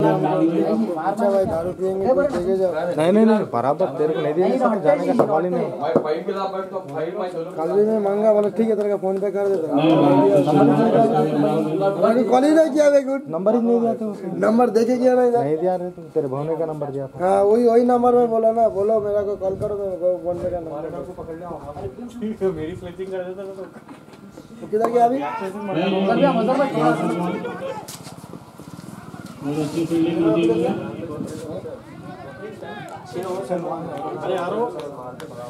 अच्छा भाई दारू पिएंगे तो देके जाओ। नहीं बराबर तेरे को नहीं देंगे सब जाने का सवाल ही नहीं। कल भी मैं मांगा बोला ठीक है तेरे का फोन पे कर देता हूँ। कॉल ही नहीं किया गुड नंबर ही नहीं दिया था उसने। नंबर देखे क्या नहीं दिया रहे तुम तेरे भौने का नंबर दिया था। हाँ वही नंबर में बोला ना बोलो मेरा को कॉल करो मैं फोन पे का नंबर मेरी फ्लेचिंग कर देता तो किधर गया अभी अच्छी फील्डिंग होती है। अरे यारो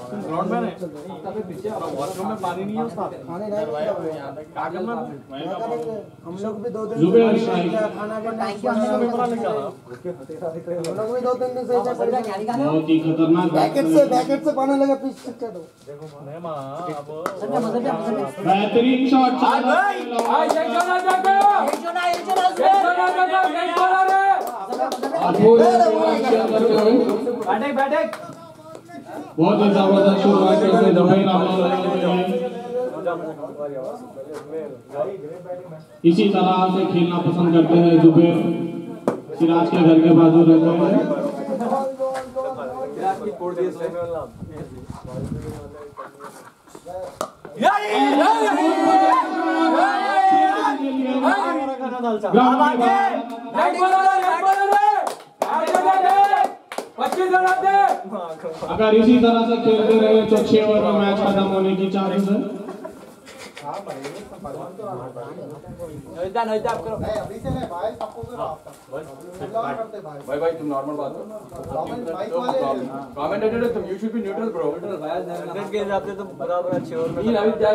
तुम ग्राउंड में वॉशरूम में पानी नहीं है उसका पानी नहीं हम लोग भी 2 दिन खाना भी हम लोग भी 2-3 दिन से बहुत ही खतरनाक बैकेट से पानी लगा पीछ चिपका दो। बेहतरीन शॉट बहुत ही जबरदस्त शुरुआत करते जुबैर इसी तरह से खेलना पसंद करते हैं जुबैर सिराज के घर के बाजू रहते हैं। अगर इसी तरह से खेलते रहे तो 6 ओवर में मैच खत्म होने की चांसेस है। भाई तुम नॉर्मल बात करो। कमेंटेटर तुम you should be neutral bro. Hundred के हिसाब से तो बराबर अच्छे और नहीं अभी क्या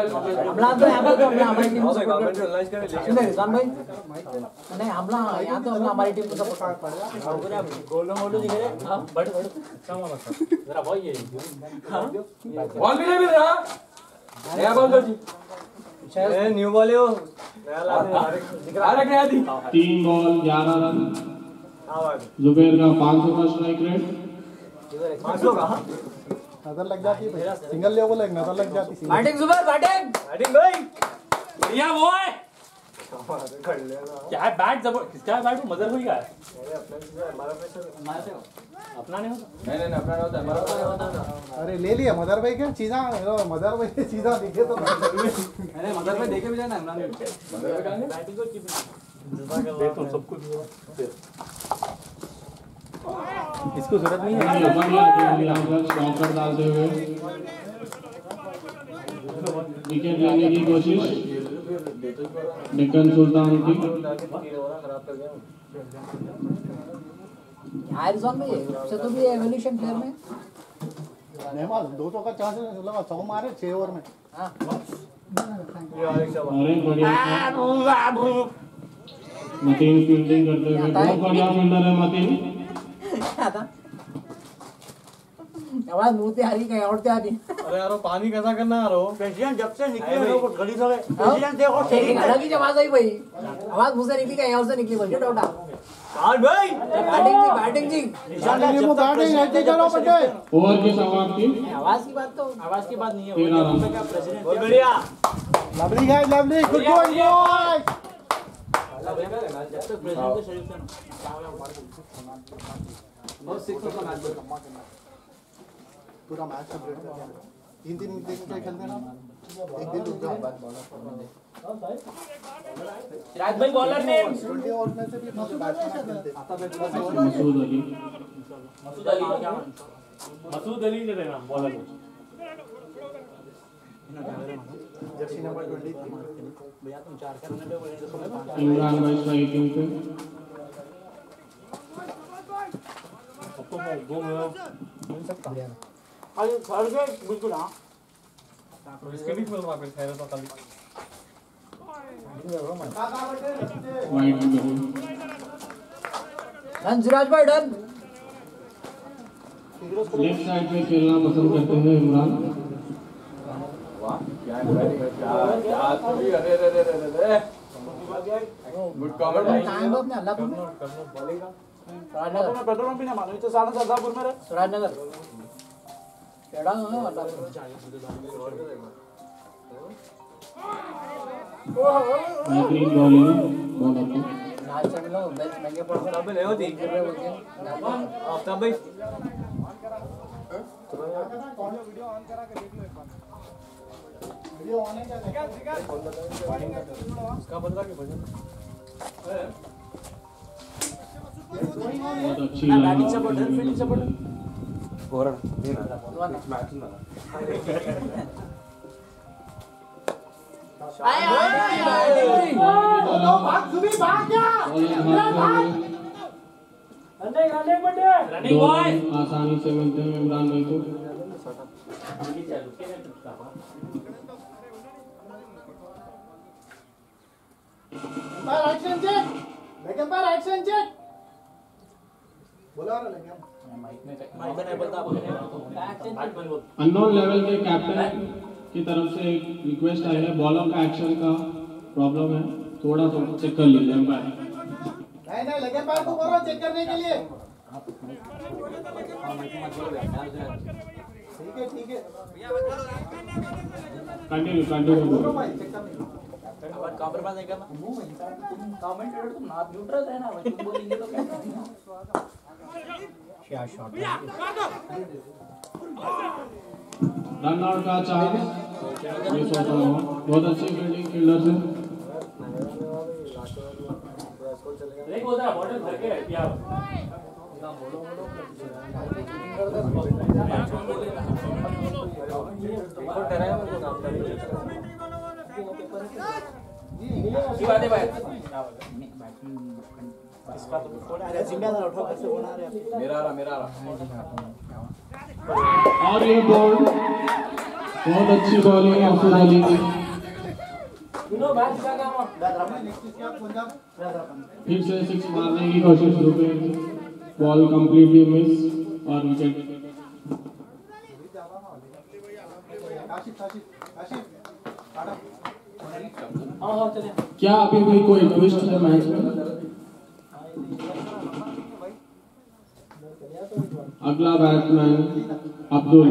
हमला तो यहां पर तो हमारी टीम को कमेंट रियलाइज करे लेकिन रिजवान भाई नहीं हमला यहां तो हमला हमारी टीम को सपोर्ट कर रहा है। गोल दिख रहे हां बड़ जरा भाई ये बॉल भी नहीं मिल रहा नया बॉल दो जी न्यू बॉल है वो नया दी 3 बॉल 11 रन जुबैर का 500 का स्ट्राइक रेट। 500 का नजर लग जाती है सिंगल ले बोला नजर लग जाती है। बैटिंग जुबैर बैटिंग भाई बढ़िया वो है क्या है बैट किसका है बैट वो मदर हुई का है अपना नहीं होता नहीं अपना नहीं होता हमारा होता। अरे ले लिया मदर भाई क्या चीजा मदर भाई चीजा दिखे तो अरे मदर भाई देखे भी जाना इमरान मदर भाई कहां बैटिंग को कीप देखो सब कुछ इसको जरूरत नहीं है स्टॉपर डालते हुए विकेट लेने की कोशिश डेक्कन सुल्तान की। रिजवान भाई से तो भी एवोल्यूशन प्लेयर में नहीं मालूम 200 का चांस लगा 100 मारे 6 ओवर में। हां अरे बढ़िया मतीन फील्डिंग करते हुए बहुत बढ़िया फील्डर है मतीन। आवाज मुंह से आ रही कहीं और से आ रही। अरे यार पानी कैसा करना यार वो प्रेसिडेंट जब से निकले वो गली से प्रेसिडेंट देखो एक अलग ही आवाज आई भाई आवाज मुंह से निकली कहीं और से निकली बोलिए डाउटा आज भाई बैटिंग जी निशाने को बैटिंग ऐसे करो बच्चे। ओवर की समाप्ति आवाज की बात नहीं है 13 रन। बहुत बढ़िया lovely guys lovely good boy boy पूरा मैच कंप्लीट कर दिया 3 दिन क्या खेलते ना एक दिन रुक जाओ सिराज भाई बॉलर नेम 20 ओवर में से भी बैट्समैन खेलते मसूद अली दे देना बॉलर जर्सी नंबर 23 भैया तुम 4 करने पे इमरान भाई स्ट्राइकिंग पे सबको दो मिल सकता है अरे सर के बिल्कुल हां इसके बीच में वहां पे खैर तो कल वाइड में डन सिराज भाई डन लेफ्ट साइड में खेलना पसंद करते हैं इमरान। वाह क्या अरे गुड कमेंट भाई टाइम अपने अल्लाह पर मैं पेट्रोल पंप भी नहीं मालूम तो साढ़े सरदारपुर में रहे सुराजनगर केड़ा अल्लाह बेहतरीन बॉलिंग बॉलर को लास्ट टाइम लोग महंगे पड़ रहे अबे ले होती आफ्ताब भाई वीडियो ऑन है क्या? इसका बंदा के भजन बहुत अच्छी बैटिंग सपोर्ट है fielding support Oran running boy आसानी से मिलते हैं इमरान भाई को। पर एक्शन चेक, लेकिन पर एक्शन चेक। बोला रहा लेकिन अननोन लेवल के कैप्टन की तरफ से एक रिक्वेस्ट आई है, बॉलर का एक्शन का प्रॉब्लम है, थोड़ा सा चेक कर लीजिए अंपायर। नहीं लेकिन पर तू बोलो चेक करने के लिए। ठीक है कंटिन्यू बोलो भाई चेक करने। अब कॉम्प्रोमाइज नहीं करना कमेंटेटर तुम ना न्यूट्रल रहना भाई तुम बोलेंगे तो क्या क्या शॉट रन आउट का चांस मिस होता हुआ। बहुत अच्छी फील्डिंग फील्डर से। देख उधर बॉटल भर के किया की बात है भाई इसका तो थोड़ा जिम्मेदार उठा कैसे बना रहे हैं। मेरा आ रहा और ये बॉल बहुत अच्छी बॉलिंग है अफजल अली की। फिर से सिक्स मारने की कोशिश रुके, बॉल कंप्लीटली मिस और विकेट। क्या अभी भी कोई ट्विस्ट है मैच में? अगला बैट्समैन अब्दुल।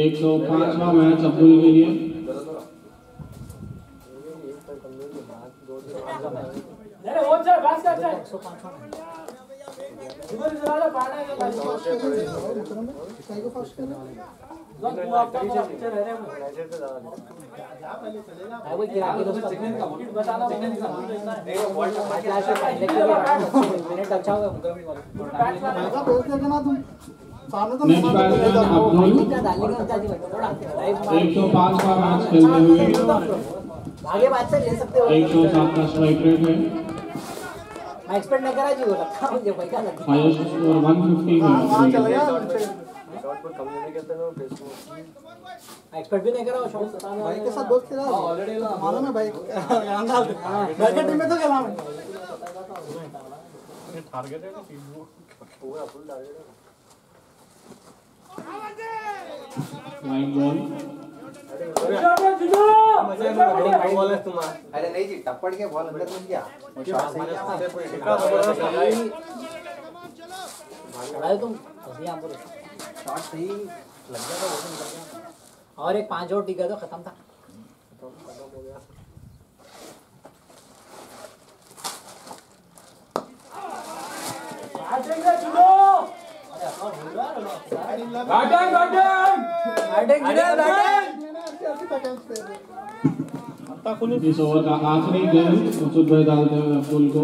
105वां मैच अब्दुल के लिए। अरे वो चल बस कर चल इधर चला पाना है भाई को फर्स्ट करना तू आपका पिक्चर है रे जा पहले चलेगा भाई वो गिरा के दोस्तों सेकंड का विकेट बताना सेकंड का देखो वर्ल्ड कप क्लास में मिनट अच्छा होगा मुझे ऐसा बोल देगा ना तुम सामने तो नेक्स्ट बैट्समैन अब्दुल। 105वां मैच खेलते हुए आगे बात से ले सकते हो 107 का स्ट्राइक रेट है। मैं एक्सपेक्ट नहीं करा जी वो लगता मुझे भाई का लगता हाईएस्ट स्कोर 150 वहां चल है। गया शॉट पर कम नहीं करते ना फेसबुक एक्सपेक्ट भी नहीं करा वो शॉट भाई के साथ दोस्त खेला ऑलरेडी मालूम है भाई ध्यान डाल दे भाई के टीम में तो खेला मैं टारगेट है ना फेसबुक पूरा फुल टारगेट है। लाइन बॉल बॉल है तुम्हारा अरे नहीं जी टप्पड़ के बॉल अंदर घुस गया वो शॉट सही भाई तुम फंसी यहां पर शॉट सही लग गया था वो निकल गया और एक 5 और टिका तो खत्म था इस ओवर का आखिरी गेंद मसूद भाई डालते हैं अब्दुल को।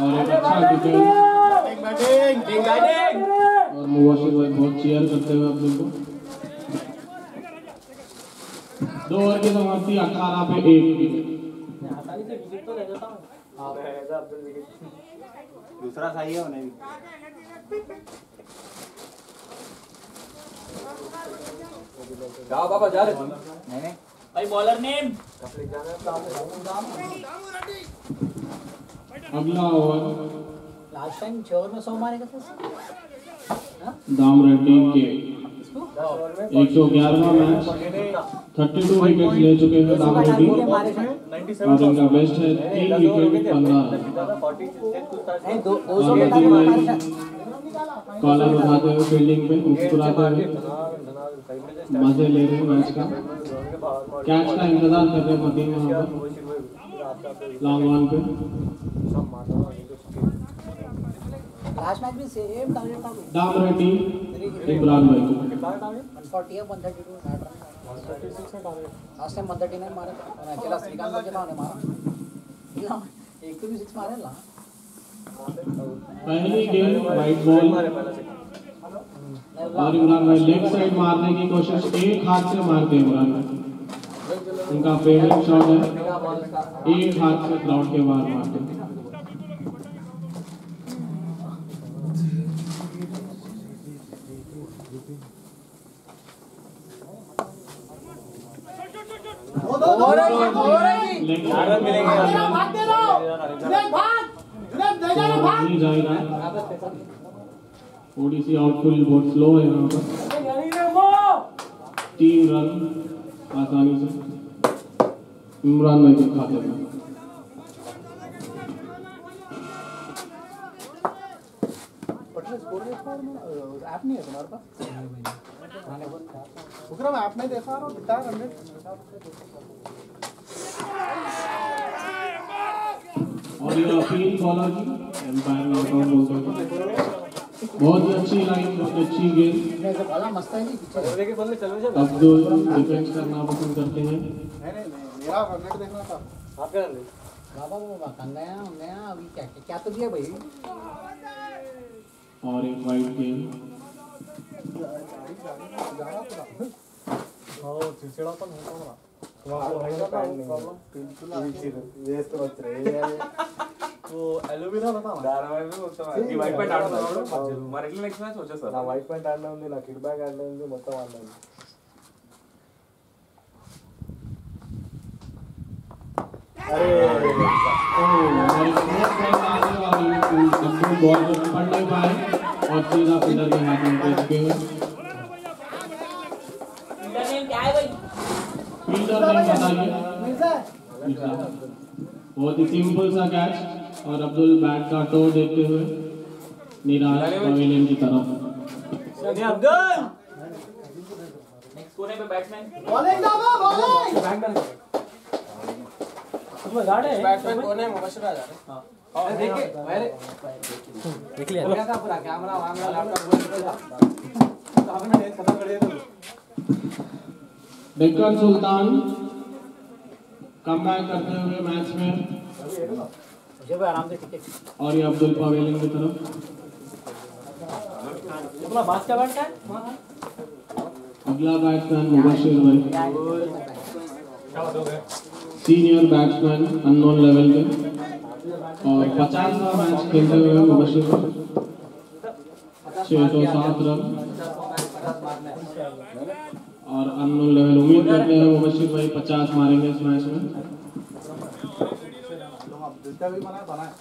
और एक अच्छा विकेट और मुबाशिर भाई बहुत चीयर करते हुए अब्दुल को। 2 ओवर की समाप्ति 18 पे 1 विकेट। दूसरा सही है उन्हें भी जाओ बाबा जा रहे तुम नहीं भाई बॉलर नेम अगला ओवर लास्ट टाइम 6 ओवर में 100 मारेगा था दाम रेड्डी के 111वां मैच 32 विकेट ले चुके हैं दाम रेड्डी और इनका बेस्ट है 3 विकेट 15 नहीं 200 और में यदि भाई कॉलर उठाते हुए फील्डिंग पे मुस्कुराते हुए मजे ले रहे हैं मैच का। कैच का इंतजार कर रहे हैं मतीन वहाँ पर लॉन्ग ऑन पे। लास्ट मैच भी सेम टारगेट था डाल रहे टीम इमरान भाई को। 140 है 132 लास्ट टाइम 139 मारे थे और अकेला श्रीकांत को जिन्होंने मारा एक तो भी 6 मारे ना। पहली गेंद वाइट बॉल और इमरान भाई लेग साइड मारने की कोशिश एक हाथ से मारते हैं इमरान भाई। उनका फेवरेट शॉट है एक हाथ से ग्राउंड के बाहर मारते हैं। नहीं जाएगा ओडीसी आउटफील्ड बहुत स्लो है यहाँ पर। 3 रन आसानी से इमरान भाई के खाते में। ऐप नहीं है तुम्हारे पास? विक्रम ऐप में देखा रहा हूँ दिखा रहा है। और ये अपील बॉलर की एम्पायर नॉट आउट बोलते हैं। बहुत ही अच्छी लाइन बहुत अच्छी गेंद। अब्दुल डिफेंस करना पसंद करते हैं। नहीं मेरा रननेट देखना था। आपका रन बाबा नया नया अभी क्या क्या तो दिया भाई। और एक वाइट गेंद। ఎలుబినా వైట్ పాయింట్ ఆడుతున్నాడు మరి ఎట్లా నెక్స్ట్ మ్యాచ్ వచ్చేస్తారు నా వైట్ పాయింట్ ఆడనే ఉంది, నా కిడ్ బ్యాగ్ ఆడనే ఉంది, మొత్తం ఆడలేదు. बॉल को पकड़ नहीं पाए और सीधा फील्डर के हाथ में भेज के क्या है भाई? फील्डर ने बताइए बहुत ही सिंपल सा कैच और अब्दुल बैट का टो देते हुए निराश पवेलियन की तरफ। अब्दुल नेक्स्ट कोने पे बैट्समैन बॉलिंग दावा बॉलिंग तुम्हें गार्ड है बैट्समैन कोने में मुबशिर आ जा रहे हां देखिए मेरे देख लिया क्या पूरा कैमरा वैमरा लैपटॉप तो आपने डेट खत्म कर दिया तो डेक्कन सुल्तान कमबैक करते हुए मैच में जब आराम से टिकट और ये अब्दुल पवेलियन की तरफ। अपना बास का बैट है अगला बैट्समैन मुबशिर भाई सीनियर बैट्समैन अननोन लेवल पे और 50वां मैच खेलते हुए मुबशिर भाई 607 रन और अननोन लेवल उम्मीद करते हैं मुबशिर भाई 50 मारेंगे इस मैच में। भी बनाया बनाया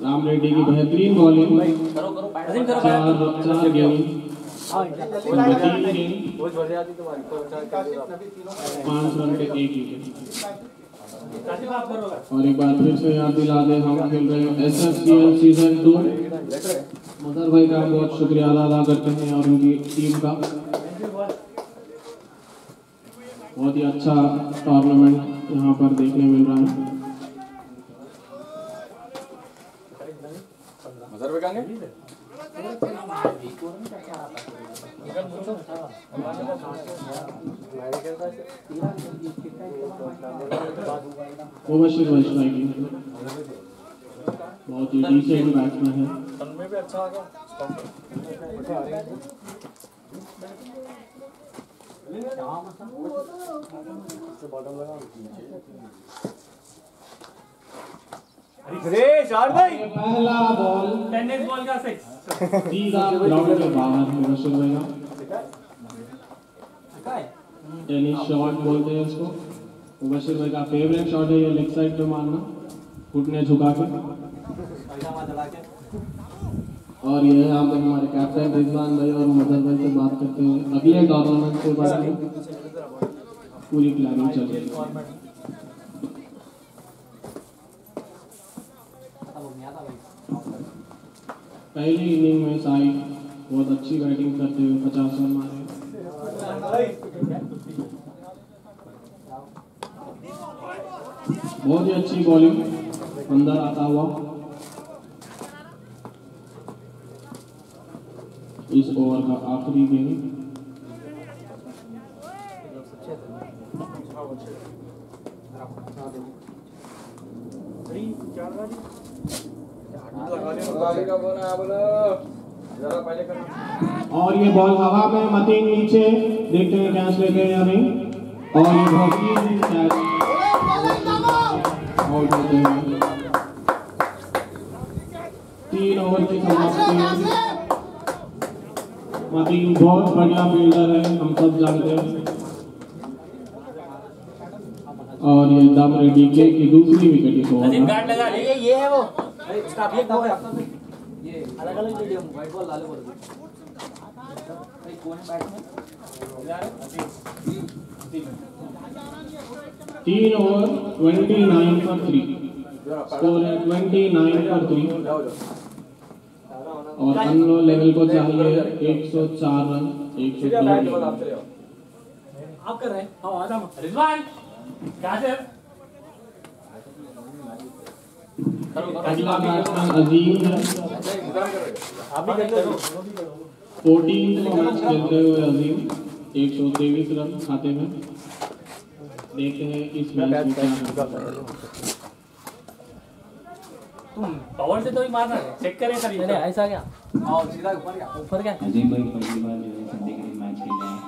राम रेड्डी की बेहतरीन बॉलिंग चार गेंद 5 रन पे 1 विकेट। और एक बार फिर से याद दिला दें हम खेल रहे हैं SFCL सीजन 2। मदर भाई का बहुत शुक्रिया अदा करते हैं और उनकी टीम का। बहुत ही अच्छा टूर्नामेंट यहाँ पर देखने मिल रहा है। मजर पे कहां मुबशिर भाई की बहुत ही डिसेंट बैट्समैन है। सन में भी अच्छा आ गया चार भाई पहला बॉल टेनिस बॉल का 6 सीधा ग्राउंड के बाहर मुबशिर भाई का टेनिस शॉट बोलते हैं इसको। मुबशिर भाई का फेवरेट शॉट है ये लेग साइड पे मारना घुटने झुका के। और ये यहाँ पे हमारे कैप्टन रिजवान भाई और मदर भाई से बात करते हैं अगले टूर्नामेंट के बारे में। पूरी प्लानिंग चल रही है। पहली इनिंग में साई बहुत अच्छी बैटिंग करते हुए 50 रन मारे। बहुत ही अच्छी बॉलिंग अंदर आता हुआ। इस ओवर का आखिरी गेंद और ये बॉल हवा में, मतीन नीचे, देखते हैं कैच लेते हैं या नहीं। और ये बेहतरीन कैच आउट होते हैं। 3 ओवर की समाप्ति। मतीन बहुत बढ़िया फील्डर है, हम सब जानते हैं। और ये दम रेडी के की दूसरी विकेट इस ओवर में। गार्ड लगा ये है वो स्टॉप ये वो है ये अलग-अलग मीडियम व्हाइट बॉल लाल बॉल भाई कौन बैट में 3 ओवर 29 for 3, स्कोर है 29 for 3। और अन्नो लेवल को चाहिए 104 रन, 102 आप कर रहे हैं। आओ आजा रिजवान कहां से अगला बैट्समैन अजीम है। आप भी करते हो 14 मैच खेलते हुए अजीम 123 रन खाते में। देखते हैं इस मैच में क्या होता है। तुम पावर से तो ही मारना है, चेक करें सर। नहीं ऐसा क्या आओ सीधा ऊपर क्या अजीम भाई पहली बार जो है संडे के दिन मैच खेल रहे हैं।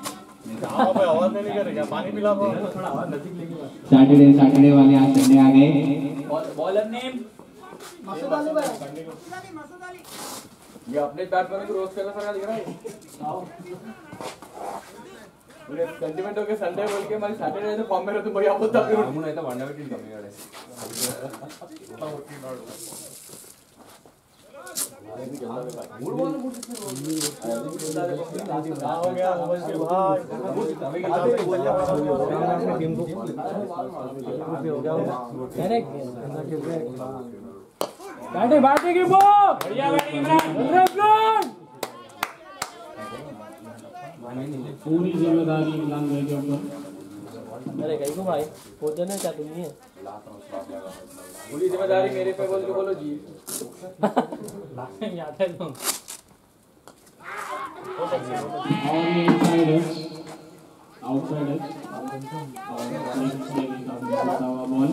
आवाज नहीं करेगा, पानी पिला दो थोड़ा, आवाज नजदीक लेके। सैटरडे वाले आज संडे आ गए। बॉलर नेम ये अपने बैट्समैन को रोस्ट करना सरकार दिख रहा है। पूरे सेंटीमेंट हो के संडे बोल के हमारी सैटरडे से फॉर्म में रहते बढ़िया बोलता है। हम नहीं तो वनडे में टीम कमी है। मूड बोल हो गया समझ के भाई। टीम को बैटिंग की बॉल बढ़िया बैटिंग इमरान। पूरी जिम्मेदारी इमरान भाई के ऊपर। अरे कहीं को भाई पोते ने क्या तुम नहीं है पूरी जिम्मेदारी मेरे पे बोल के बोलो जी। याद है तुम और ये इनसाइड है, आउटसाइड है। और बॉल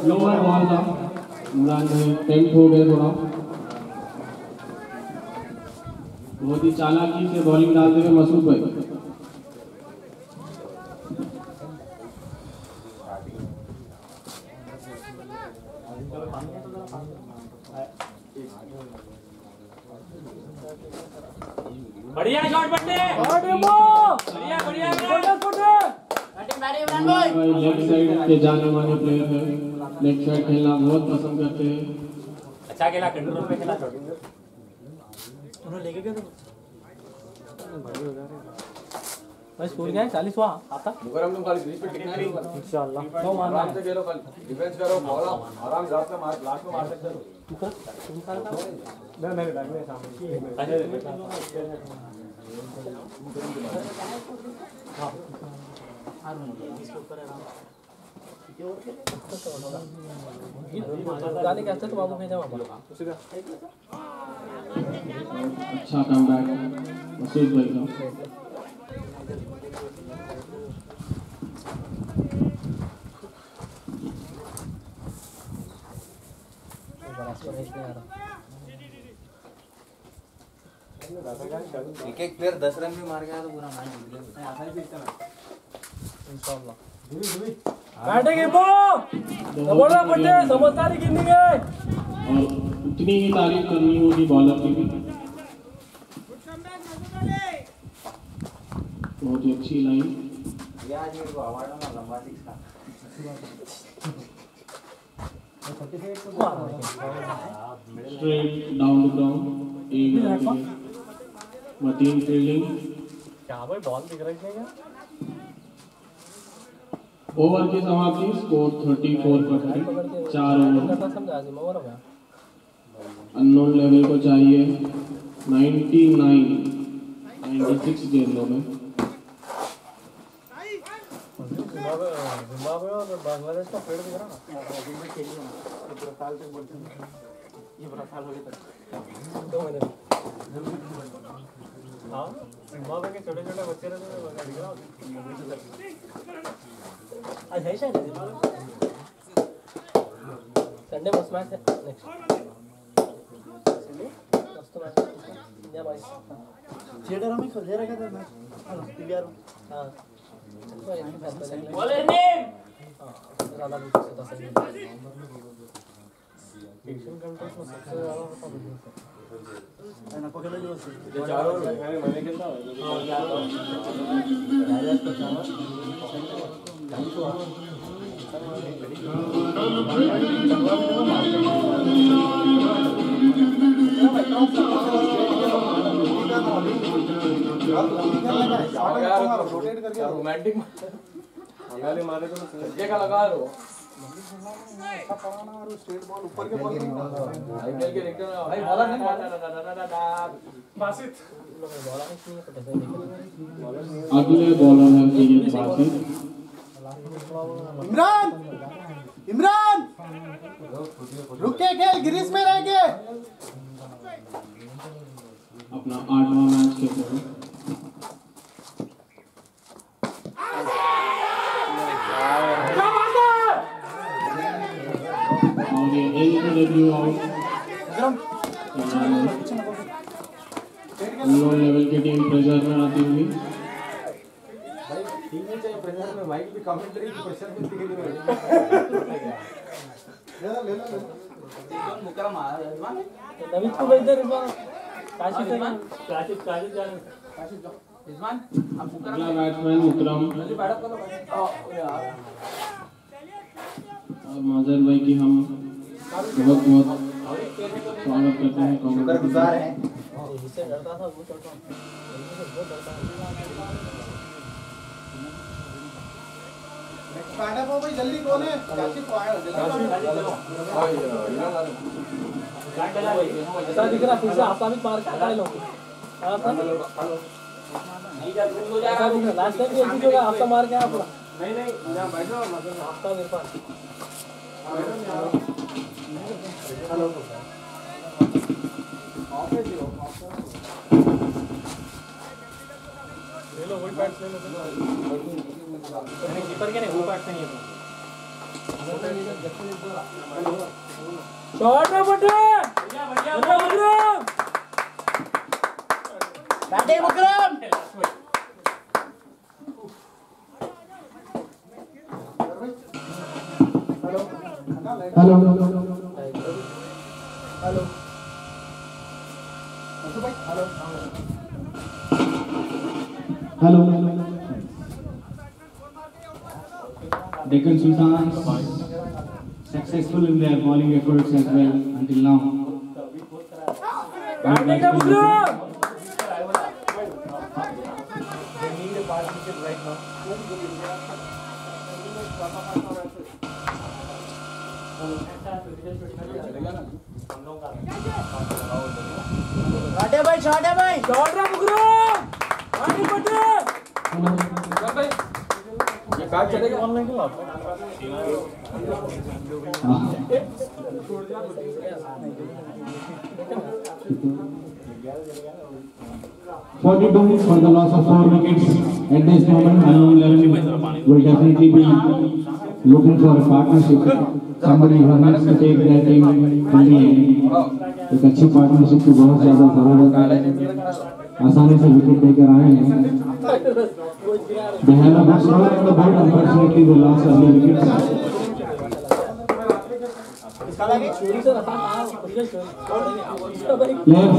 लोअर बॉल था। इमरान भाई टेम्प हो गए थोड़ा। बहुत ही चालाकी से बॉलिंग डालते हुए मसूद भाई। बढ़िया शॉट बट्टे बढ़िया बढ़िया लेग साइड के जाने माने प्लेयर है। लेग साइड खेलना बहुत पसंद करते हैं। अच्छा खेला, कंट्रोल में खेला। उन्होंने लेके गए भाई स्कोर क्या है 40 हुआ आता मुकरम तुम खाली बीच पे टिकना नहीं इंशाल्लाह आराम से खेलो, खाली डिफेंस करो, बॉल आराम से लास्ट में मार सकते हो। तुम सारा मेरे बैग में सामने गाने के आते तो बाबू भेजा वहां अच्छा कमबैक मसूद भाई का। एक प्लेयर 10 रन भी मार गया तो पूरा मैच जीत गया। ऐसा ही सिस्टम है इंशाल्लाह। बैटिंग बॉल बोला बट्टे समझदारी गिननी है। और उतनी ही तारीफ करनी होगी बॉलर की भी। बहुत ही अच्छी लाइन। आज ये को अवार्ड में लंबा सिक्स था। Straight down the ground. एक मतीन फील्डिंग। क्या भाई बॉल दिख रही है क्या? ओवर की समाप्ति स्कोर 34 पर 4 ओवर। अननोन लेवल को चाहिए 96 गेंदों में। जिम्बाब्वे और बांग्लादेश का पेड़ दिख रहा ना, पूरा साल तक बोलते हैं ये पूरा साल हो गया 2 महीने। हाँ, जिम्बाब्वे के छोटे छोटे बच्चे रहते हैं, दिख रहा आज है शायद संडे मस्त मैच है नेक्स्ट मस्त मैच इंडिया भाई थिएटर में खोल दे रखा था मैच पीवीआर। हां बॉलर नेम ज्यादा भी पता सही एशियन कंट्रीज में सबसे ज्यादा होता बिजनेस है ना पकड़ लो बस ये चारों मैंने खेलता हूं रोटेट करके रोमांटिक बंगाली मारे तो ये का लगा लो अच्छा पढ़ाना और स्ट्रेट बॉल ऊपर के बॉल आईपीएल के रिकॉर्ड भाई बॉलर नहीं बासित बॉलर नहीं पता सही अगले बॉलर है सैयद बासित। इमरान इमरान रुक के खेल ग्रीस में रह के अपना 8वां मैच खेल रहे हैं और ये एलबीडब्ल्यू आउट। लो लेवल की टीम प्रेशर में आती हुई टीम में चाहिए प्रेशर में माइक भी कमेंट्री की प्रेशर में दिखे नहीं ले लो मुकरा मार रिजवान नवीन को भेज दे रिजवान काशिफ जाने रिजवान अब मुकरा अगला बैट्समैन विक्रम जल्दी बैठो करो यार और माजर भाई की हम बहुत बहुत स्वागत करते हैं। शुक्रगुजार हैं इससे डरता था वो चलता बहुत डरता है स्टार्टअप हो भाई जल्दी कौन है काशिफ को आया ऐसा दिख रहा फिर से आपका भी मार के हटा लो ऐसा दिख रहा लास्ट टाइम भी ऐसी जगह आपका मार के पूरा नहीं यहां बैठो आपका इरफान हेलो ले लो वही बैट्स ले लो कीपर के नहीं वो बैट्स नहीं है शॉट में बटे Vikram batting Vikram hello hello hello Deccan Sultans successful in their bowling efforts as well until now. Batting का Vikram they need a partnership right now shot है भाई शॉट रे विक्रम बैटिंग बटे भाई ये कार्ड चलेगा ऑनलाइन खेला 42 for the loss of 4 wickets. At this moment, unknown 11 will definitely be looking for a partnership. Somebody who wants to take their team to the end. एक अच्छी पार्टनरशिप की बहुत ज़्यादा ज़रूरत है। आसानी से विकेट लेकर आए हैं। They have a good score on the board. Unfortunately, they lost early wickets. चोरी से रखा था Yes.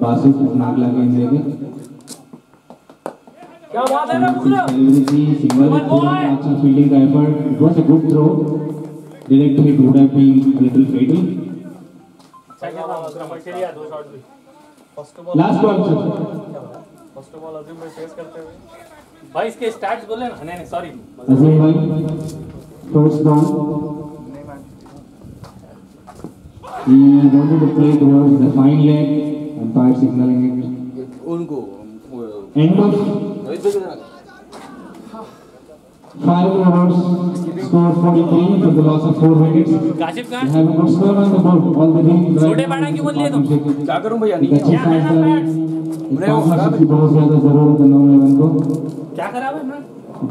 बासिफ अपना अगला गेंद लेंगे। क्या बात है ना बुकरा सिंगल अच्छा फील्डिंग का effort, it was a good throw, direct hit would have been a little fatal. अच्छा क्या था बुकरा चलिए 2 शॉट भी last ball sir, first of all Azeem भाई फेस करते हुए भाई इसके स्टैट्स बोले ना, नहीं सॉरी अजीम भाई first down, he wanted to play towards the fine leg, umpire signaling it उनको end of 5 overs, score 43 for the loss of 4 wickets. Kashif They कहां have a good score on the board, all the way छोटे बैटा क्यों बोल लिए तुम? क्या करूं भैया एक नहीं अच्छे क्या है ना फैसला, बैट्स? पार्टनरशिप की बहुत ज्यादा जरूरत है 9-11 को। क्या खराब है ना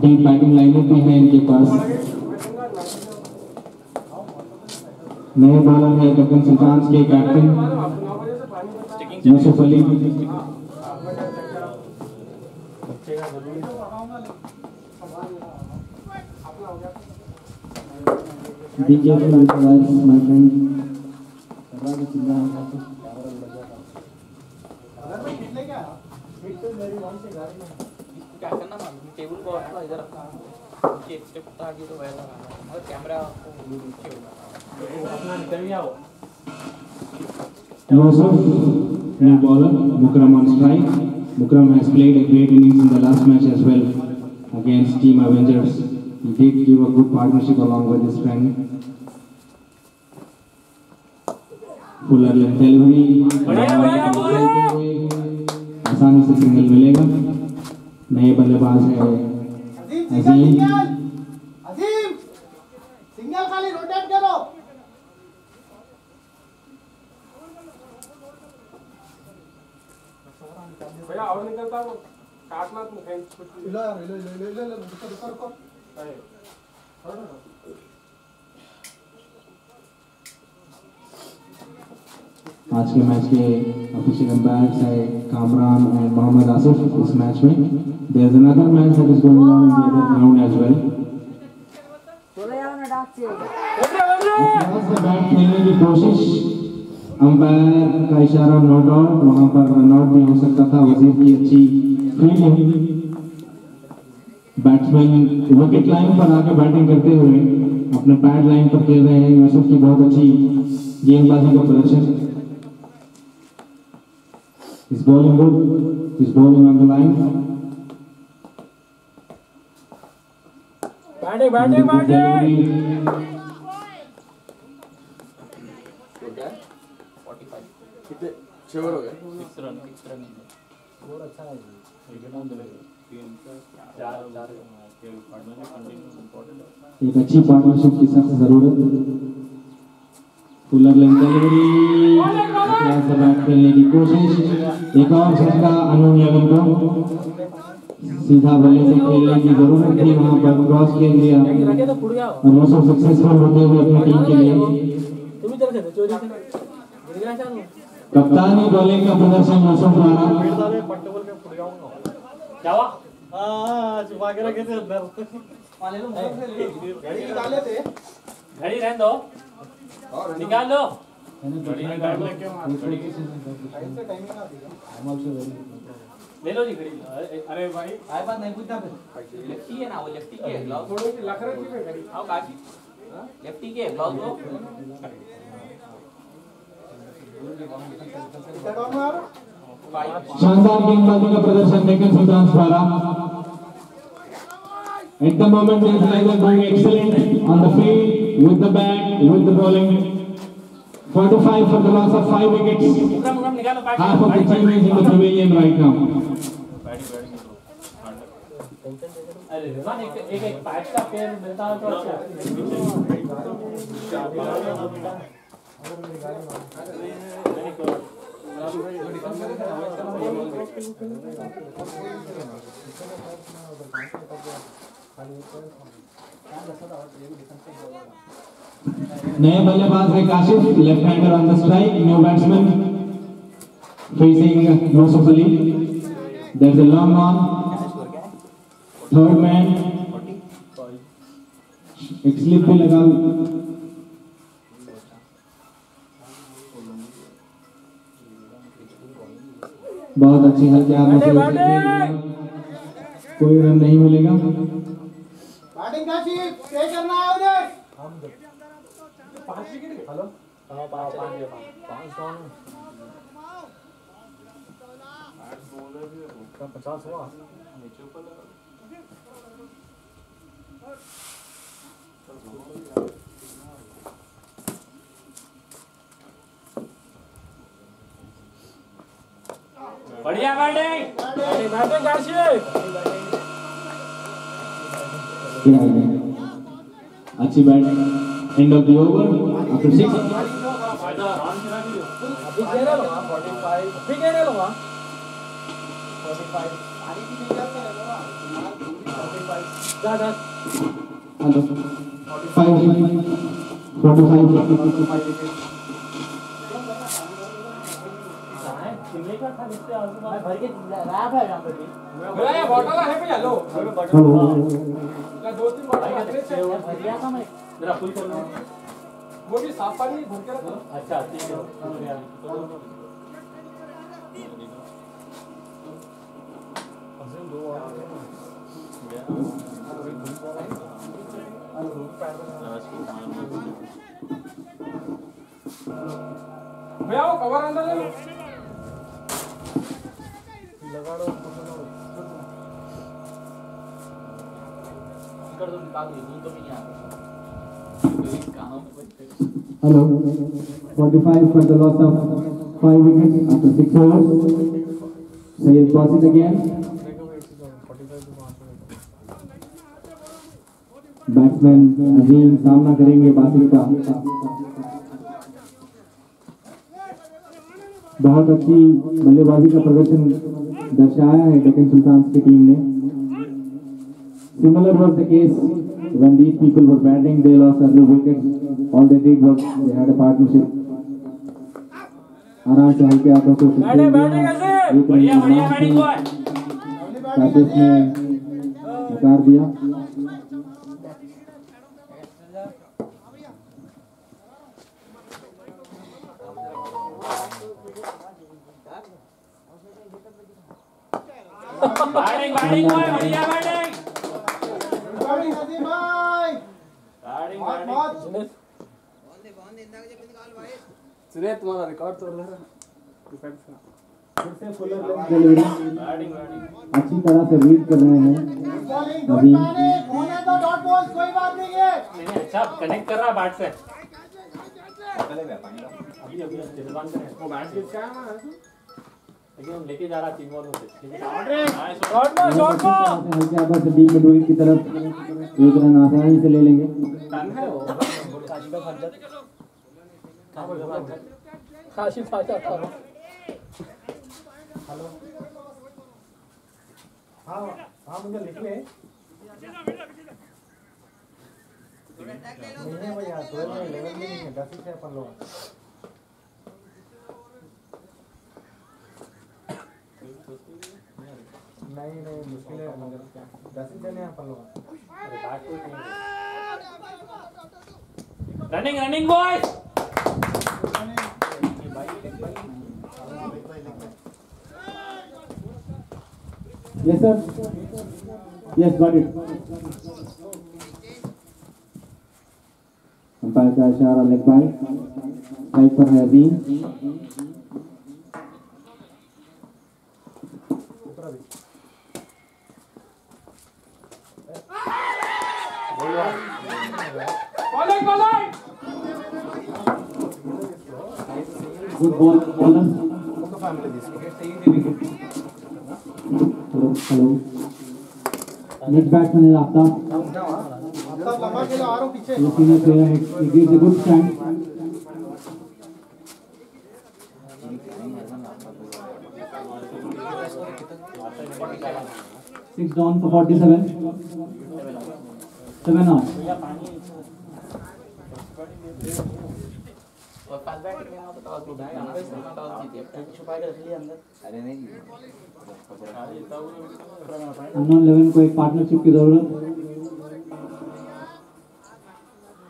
डीप बैटिंग लाइनअप भी है इनके पास। नए बॉलर है दक्कन सुल्तान्स के captain Yusuf Ali. Be careful with the lights, my friend. क्या करना टेबल को इधर रखना एक स्टेप आगे तो वैसा और कैमरा नीचे होगा अपना निकल गया वो Yusuf, new bowler, Mukram on strike. Mukram has played a great innings in the last match as well against Team Avengers. He did give a good partnership along with his friend. Fuller length delivery. आसानी से single मिलेगा। नए बल्लेबाज है अजीम। अजीम single खाली rotate करो। भैया और निकलता वो काटना तुम कहीं कुछ लो रुको आज के मैच के ऑफिशियल अंपायर्स है कामरान एंड मोहम्मद आसिफ। इस मैच में there is another match that is going on in the other ground as well. Bat खेलने की कोशिश, अंपायर का इशारा नॉट आउट, वहां पर रन आउट भी हो सकता था। वजीर की अच्छी फील्डिंग, बैट्समैन विकेट लाइन पर आकर बैटिंग करते हुए अपने पैड लाइन पर खेल रहे हैं। यूसुफ की बहुत अच्छी गेंदबाजी का प्रदर्शन। He's bowling good. He's bowling on the line. Batting कितने 6 ओवर हो गए 6 रन बहुत अच्छा है एक अच्छी पार्टनरशिप की सख्त जरूरत। फुलर लेंथ डिलीवरी, से बैट खेलने की कोशिश, एक और झटका अनून यादव को। सीधा बल्ले से खेलने की जरूरत थी, वहां पर क्रॉस खेल दिया और यूसुफ सक्सेसफुल होते हुए अपनी टीम के लिए। कप्तानी बॉलिंग का प्रदर्शन यूसुफ द्वारा। क्या हुआ? छुपा के रखे थे अंदर घड़ी निकाले थे। घड़ी रहने दो, निकाल लो। ले लो जी घड़ी। अरे भाई आए बात नहीं पूछता लेफ्टी है ना वो लेफ्टी के ग्लव्स थोड़ी सी लख रखी है घड़ी आओ काशी लेफ्टी के ग्लव्स लो शानदार गेंदबाजी का प्रदर्शन डेक्कन सुल्तान्स द्वारा। At the moment, they are doing excellent on the field, with the bat, with the bowling. 45 for the loss of 5 wickets. निकालो Half of the team is in the pavilion right now. अरे रिजवान एक patch का pair मिलता है तो अच्छा। नए बल्लेबाज है Kashif, left hander on the strike, new batsman facing Yusuf Ali. There is a long on, third man, एक स्लिप पे लगा। बहुत अच्छी हल्के हाथों से कोई रन नहीं मिलेगा। बैटिंग काशिफ स्टे करना है उधर। हेलो हाँ 50 हुआ। बढ़िया बैटिंग बैटिंग काशिफ। अच्छी batting. End of the over after 6। अभी खेले लो 45 अभी खेले लो 45 जा जा 45 भर के रैप है यहाँ पे भी मेरा ये बॉटल है भैया लो दो तीन बॉटल भरिया था मैं जरा फुल कर लो। वो भी साफ पानी भर के रखो। अच्छा ठीक है भैया वो कवर अंदर ले लो। लगा दो कर दो निकाल दो दूध तो नहीं आता Hello. 45 for the loss of 5 wickets after 6 overs. Sayyid tosses again. Batsman Azeem सामना करेंगे बासित का। बहुत अच्छी बल्लेबाजी का प्रदर्शन दर्शाया है डेक्कन सुल्तान्स की टीम ने। Similar was the case when these people were batting. They lost several wickets. All they did was they had a partnership. आराम से हल्के हाथों से बढ़िया बढ़िया बैटिंग बॉय काशिफ ने नकार दिया। बैटिंग बैटिंग बॉय बढ़िया बैटिंग बैटिंग अजीम भाई। बहुत सुरेश तुम्हारा रिकॉर्ड तोड़ रहा है। अच्छी तरह से रीड कर रहे हैं बॉलिंग डोंट पैनिक होने दो डॉट बॉल्स कोई बात नहीं है। नहीं अच्छा कनेक्ट कर रहा है बैट से अभी अभी रिजवान का है वो बैट किसका है ना लेकिन हम लेके जा रहा 3 बॉल होते शॉट को हल्के हाथों से डीप मिड विकेट की तरफ एक रन आसानी से ले लेंगे। काशिफ आता था हेलो हाँ हाँ मुझे लिख ले नहीं भैया 2 में लेवल में नहीं है 10 से अपन लोग नहीं मुश्किल है 10 से नहीं अपन लोग running running boys Yes sir. Yes got it. Umpire का इशारा लेग बाय स्ट्राइक पर है Azeem. Bowling bowling good ball bowler. Hello next batsman है आफ्ताब। आफ्ताब लंबा खेलो आ रहा हूं पीछे। ये सीनियर प्लेयर है he gives a good stand. 6 down for 47. 7 out. और पास बैटिंग में ना तो टॉस भी बैट हमारे से टॉस जीते छुपा के रख लिया अंदर अरे नहीं अननोन 11 को एक पार्टनरशिप की जरूरत।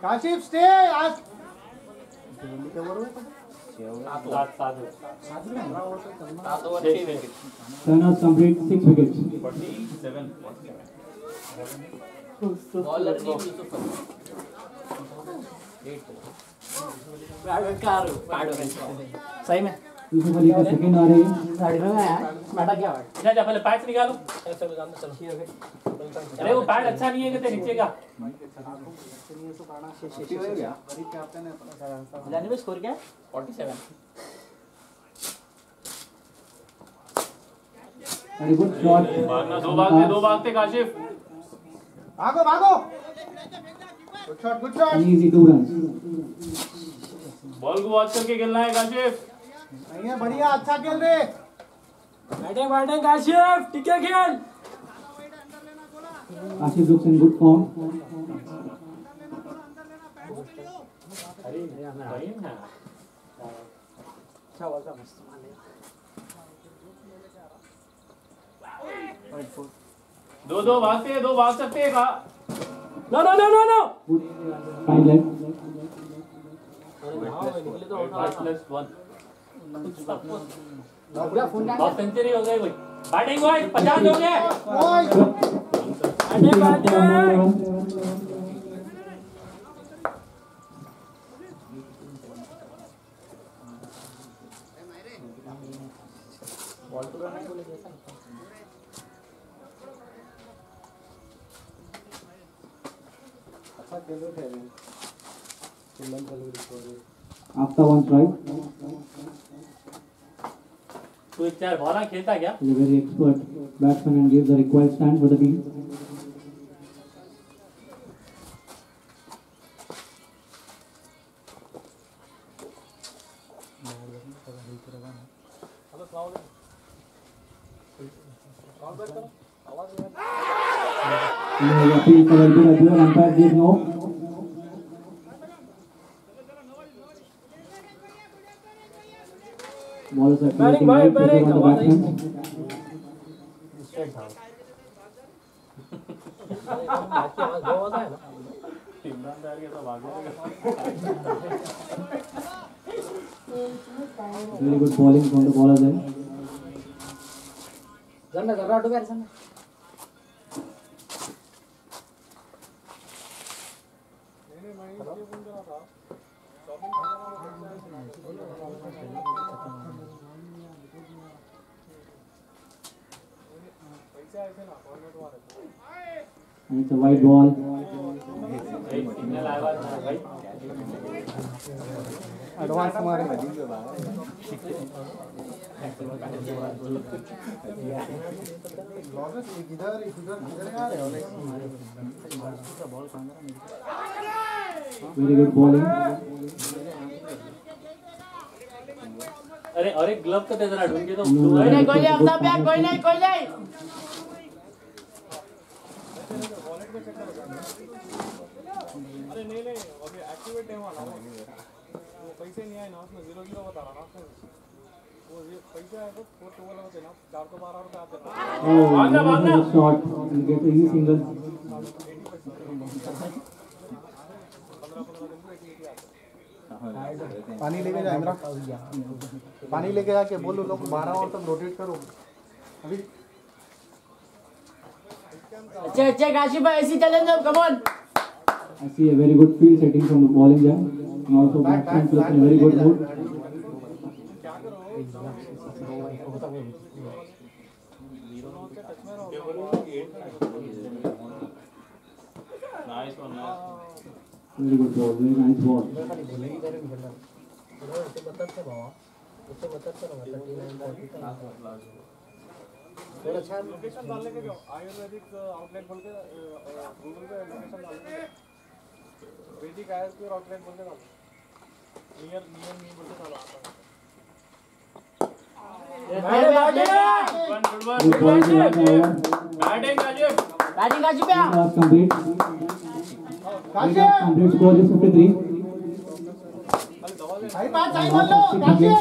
काशिफ स्टे आज Turn out complete 6 wickets. Bowler नहीं सही में यूसुफ अली का सेकंड आ रही है। गाड़ी में आया बैठा क्या जा जा पहले पैड्स निकालो। चलो चलो अरे वो पैड अच्छा नहीं है कि नीचे का। जाने में स्कोर क्या है 47 वेरी गुड शॉट। दो भागते काशिफ। भागो भागो good shot easy 2 run. Ball को वॉच करके खेलना है काशिफ। नहीं है बढ़िया अच्छा खेल रहे बैटिंग काशिफ ठीक है खेल Ashif looks in good form. दो भागते हैं, दो भाग सकते हैं का। No Good fine leg. बहुत सेंचुरी हो गई भाई। बैटिंग बॉय 50 हो गए। After one strike, तू एक चार बॉल खेलता क्या? he's a very expert batsman and gives the required stand for the team. Appeal for Eldur, umpire gives no. Ball is accumulating weight pressure on the batsman. Very good bowling from the bowler there. And it's a wide ball. Advance हमारे इधर आ रहे हो Very good bowling. अरे glove तो जरा ढूंढ के तो कोई नहीं अरे नहीं अभी एक्टिवेट है वाला वो पैसे नहीं आए ना उसमें 0-0 बता रहा ना उसमें वो पैसे आए तो 4-12 होते ना 412 रुपए आते Oh, good shot. And get easy single. पानी लेके जा इमरान पानी लेके जाके बोलो लोग 12 और तक रोटेट करो अभी अच्छा काशिफ भाई ऐसी चलें जब come on I see a very good field setting from the bowling there. And also batsman plus in a very good mood. Very good ball, very nice ball. Location डालने के जो आयुर्वेदिक आउटलेट बोल के गूगल पे location डाल के वैदिक Ayurvedic outlet बोल के डालो नियर बोल के डालो Good ball to that over. Batting Kashif पे Last complete. Complete score is 53. सही बात सही बोल लो काशिफ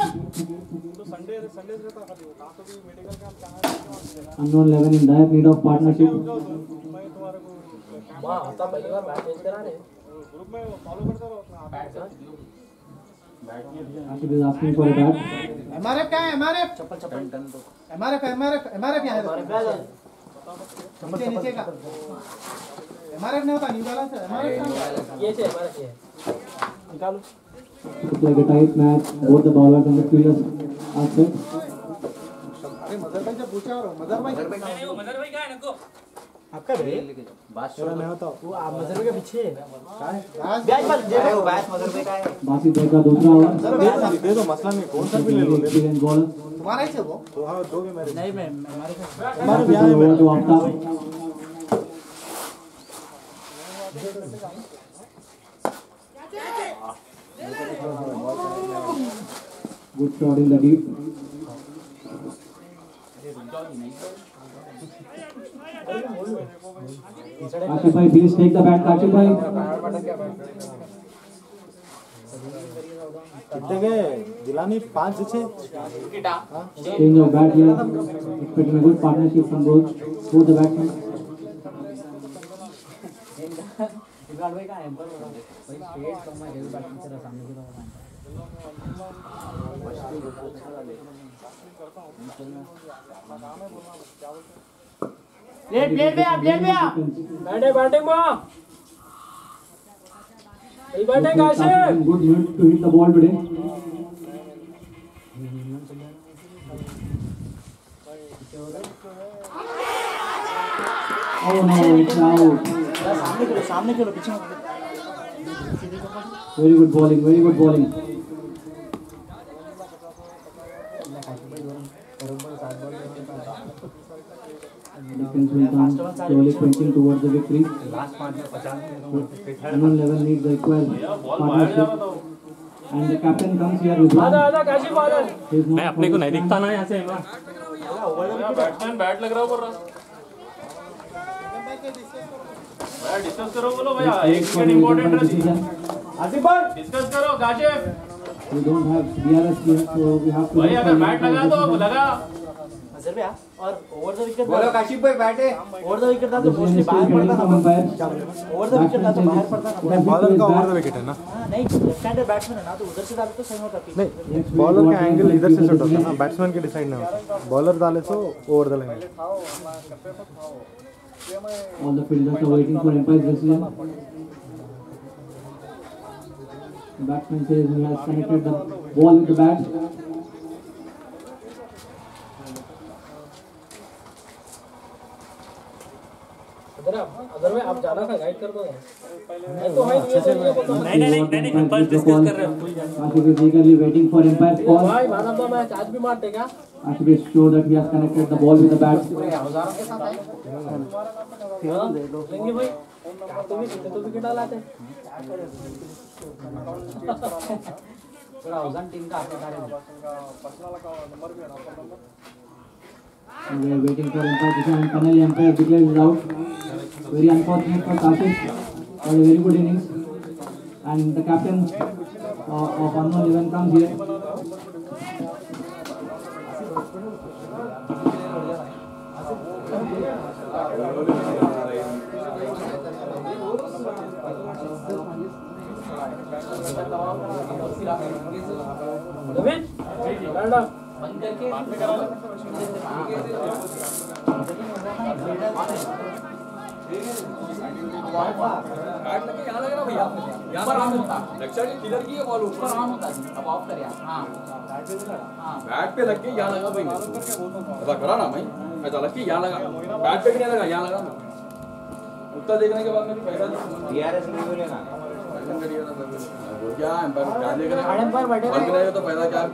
तो संडे से रहता खाली वो कहां तो भी मेडिकल कैंप कहां Unknown 11 in dire need of partnership. मैं तुम्हारे को वाह आता पहली बार बैट चेंज करा रहे ग्रुप में फॉलो करता रहो अपना Ashif is asking for a bat. MRF क्या है? एमआरएफ एमआरएफ एमआरएफ यहाँ है। नीचे नीचे का एमआरएफ नहीं होता, न्यू बैलेंस है। एमआरएफ ये से एमआरएफ है, निकालो। Looks like a tight match. Both the bowlers and the fielders are set. अरे मदर भाई से पूछा और मदर भाई मदर भाई क्या है नको? आपका भाई बात थोड़ा नहीं होता। वो आप मजर के पीछे बैच पर दे दो। बासित भाई का दूसरा ओवर। दे दो, मसला नहीं। कौन सा भी ले लो। Experience bowler. तुम्हारा ही से वो तो हाँ दो भी मेरे नहीं मैं हमारे हमारे भी आए Over to Aftab. Good shot in the deep. Ashif bhai, please take the bat. Ashif bhai. कितने गए? दिलानी 5 से 6 Change of bat here. Expecting a good partnership from both the batsmen. Imran भाई का एम्पर हो रहा है भाई, स्ट्रेट कम है हेवी बैटिंग से सामने की तरफ। प्लेट पे आप बैटिंग मां सही batting Ashif. Good hit to hit the ball today. Oh no, it's out. सामने के लो पीछे मत। Very good bowling, very good bowling. Defense will come slowly pointing towards the victory. Unknown level needs the required partnership. And the captain comes here with one. Kashif आजा। मैं अपने को नहीं दिखता ना यहाँ से इमरान। बैट्समैन बैट लग रहा बोल रहा। भैया डिस्कस करो बोलो भैया, एक विकेट इंपॉर्टेंट रहती है। आसिफ भाई डिस्कस करो Kashif. We don't have DRS here, so we have to. भाई अगर बैट लगा तो लगा। अजर भैया और ओवर द विकेट बोलो काशिफ भाई बैठे। ओवर द विकेट था तो मोस्टली बाहर पड़ता ना। ओवर द विकेट था तो बाहर पड़ता ना। बॉलर का ओवर द विकेट है ना। हां नहीं लेफ्ट हैंडेड बैट्समैन है ना, तो उधर से डाले तो सही होता। नहीं, बॉलर का एंगल इधर से सेट होता है ना, बैट्समैन के डिसाइड नहीं होता। बॉलर डाले तो over the line. All the fielders are waiting for umpire's decision. The batsman says he has connected the ball with the bat. अगर मैं आप जाना था गाइड कर दो। मैं तो है नहीं बस डिस्कस कर रहे हो। Ashif is eagerly waiting for umpire's call. भाई वन ऑफ द मैच आज भी मारते क्या? Ashif is sure that he has connected the ball with the bat. हजारों के साथ आए लेंगे भाई, तुम भी तो विकेट डालाते। थोड़ा वजन टीम का आपके सारे And we are waiting for umpire decision, and finally umpire declares it out. Very unfortunate for Kashif. Had a very good innings. And the captain of Unknown 11 comes here. Rabin बैठ बंद करके बात में करा लो। बैट लगे यहाँ लग रहा भैया, यहाँ पर ऑन होता। रक्षा जी किधर की है बॉल ऊपर ऑन होता है। अब ऑफ कर यार। हाँ बैट पे लग के यहाँ लगा भाई। ऐसा करा ना भाई, ऐसा लग के यहाँ लगा। बैट पे भी नहीं लगा, यहाँ लगा। उत्तर देखने के बाद मेरी पैसा DRS नहीं मिलेगा। क्या एम्पायर क्या देख रहे हैं? एम्पायर बैठे बॉल गिराएगा तो फायदा क्या है?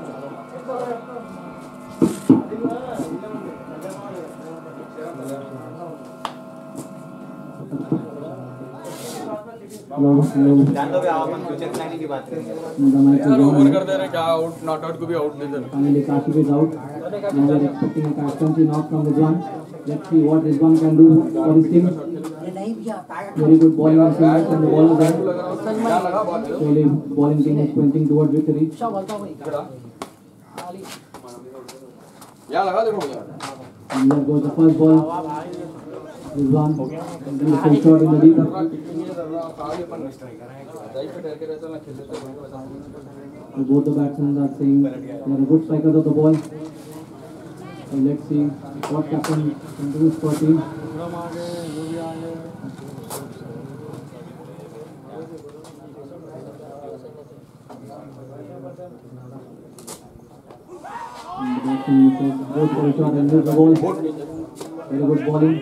जान दो आप अपन फ्यूचर प्लानिंग की बात करेंगे। यार ओवर कर दे रहे क्या, आउट नॉट आउट को भी आउट दे दे रहे। Finally, Kashif is out. Now we are expecting a captaincy knock from Rizwan. Let's see what Rizwan can do for his team. नहीं भैया Very good bowling and from the bowler there. यहाँ लगा ball. Slowly, bowling team is pointing towards victory. अच्छा बोलता हूँ भाई यहाँ लगा देखो भैया। And there goes the first ball. Rizwan, full shot in the deep. Both the batsmen are saying they are good strikers of the ball. So let's see what captain can do for team. The batsman goes for a shot and moves the ball. Very good bowling.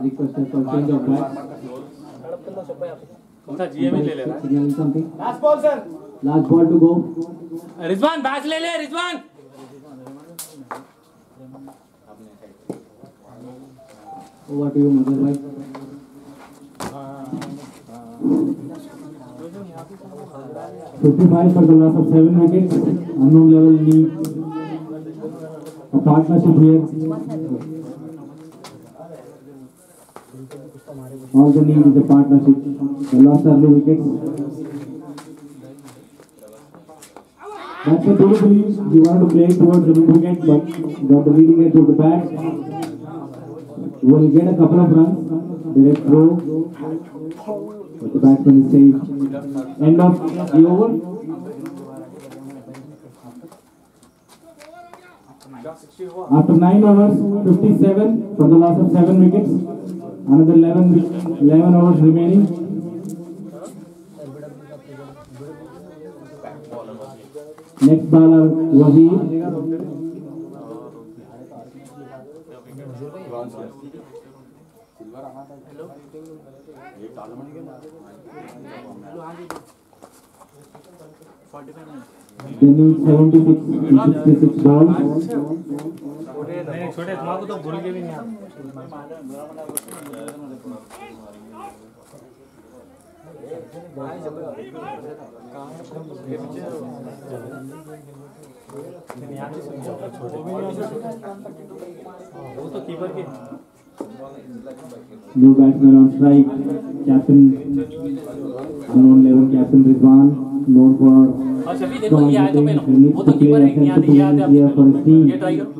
Requested for change of bat. Signaling something. Last ball, sir. Last ball to go. Rizwan batch ले ले Rizwan. Over to you, Mother Bhai. 55 for the loss of 7 wickets. Unknown level need a partnership here. All the need is a partnership. The lost early wickets. That's a beautifully. You wanted to play towards the mid wicket, but got the leading edge of the bat. You will get a couple of runs. Direct throw. But the batsman is safe. End of the over. After 9 overs, 57 for the loss of 7 wickets. Another 11 overs remaining. Next bowler, Wazir. They need 76 to 66 balls. छोटे तुम्हारे तो भूल के भी नहीं आते. वो तो कीपर के. New batsman on strike. Captain, unknown level captain Rizwan, known for Shafi देखो ये आए तो पहले वो तो to कीपर play है यहाँ sensible दिया here for his team. ये ट्राई करो.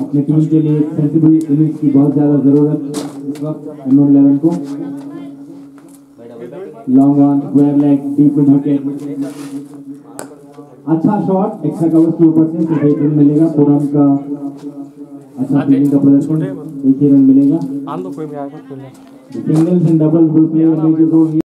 अपने टीम के लिए सेंसिबल इनिंग्स की बहुत ज्यादा जरूरत इस वक्त unknown level को. Long on square leg deep mid wicket. अच्छा शॉट एक्स्ट्रा कवर के ऊपर से सिर्फ 1 रन मिलेगा. पूरम का अच्छा फील्डिंग का प्रदर्शन 1 ही रन मिलेगा. आन दो कोई भी आएगा खेलने. Singles and doubles will play a major role here.